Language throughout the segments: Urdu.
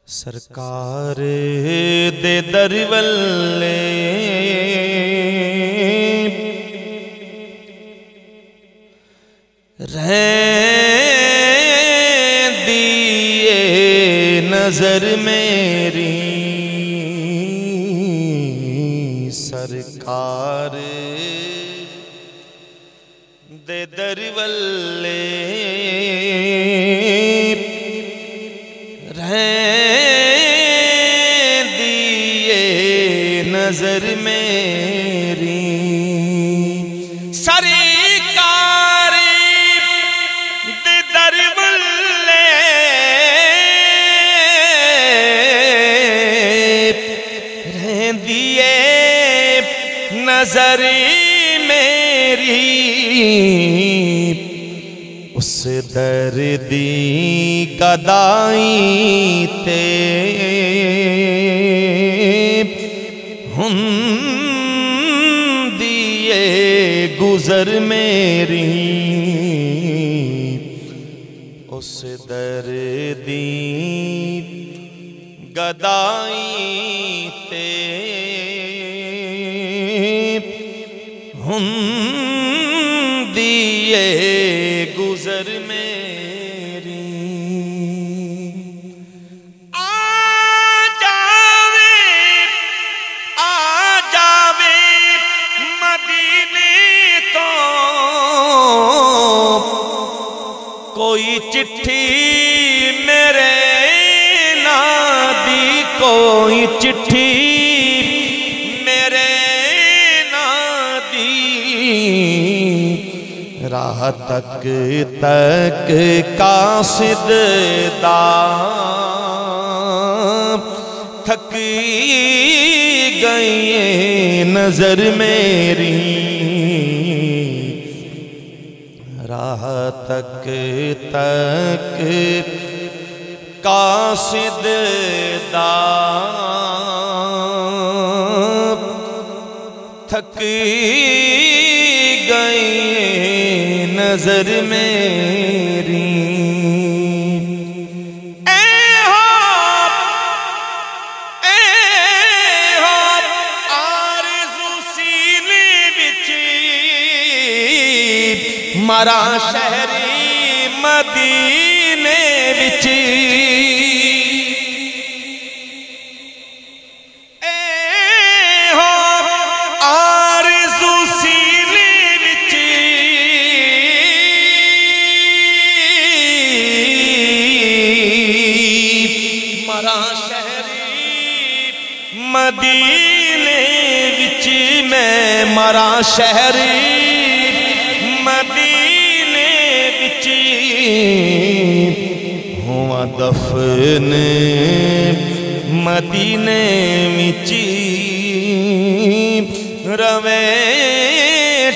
سرکار دے در والے رہن دیئے نظر میری سرکار دے در والے نظر میری سرکار دے در والے رہندی ہے نظر میری اس دردی گدائی تے دیئے گزر میری اس دردی گدائی تے دیئے گزر میری کوئی چٹھی میرے نادی کوئی چٹھی میرے نادی راہ تک قاصد دا تھک گئی نظر میری راہ تک قاصد دا تھک گئی نظر میری مارا شہری مدینے وچ اے ہو آرزو سینے وچ مارا شہری مدینے وچ میں مارا شہری مدینے وچ ہوا دفن مدینے وچ روے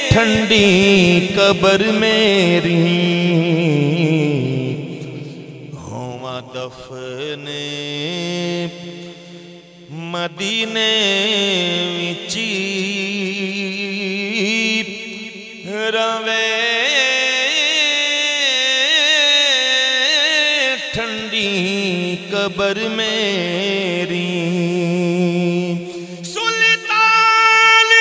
ٹھنڈی قبر میری ہوا دفن مدینے وچ روے ٹھنڈی قبر میری سلطانی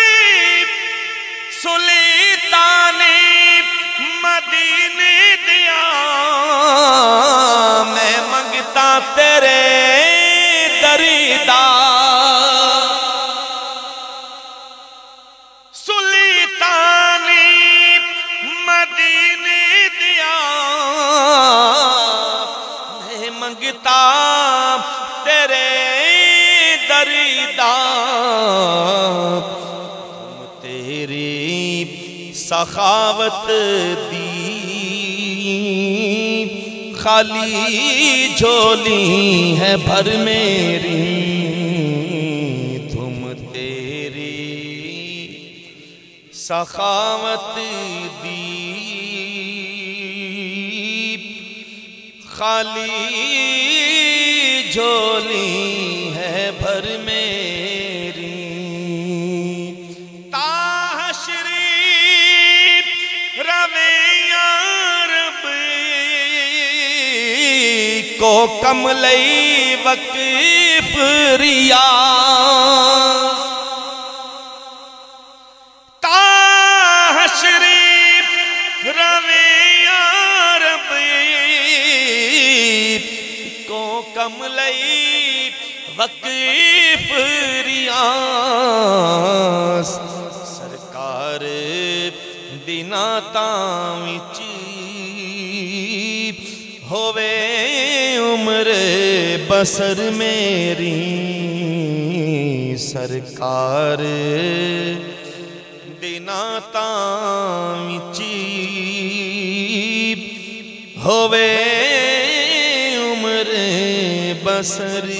مدینے دیا میں منگتا تیرے دیدار سلطانی مدینے دیا میں منگتا تیرے دیدار تیری سخاوت دی خالی جھولی ہے بھر میری تم تیری سخاوت دی خالی جھولی ہے بھر میری تاشریف روے یا رب کو کم لئی وقف ریاض تشریف روے یا ربی کو کملئی وقف ریاض سرکار دینا تاوچی ہووے عمر بسر میری سرکار دینا تاوچی ہووے عمر بسر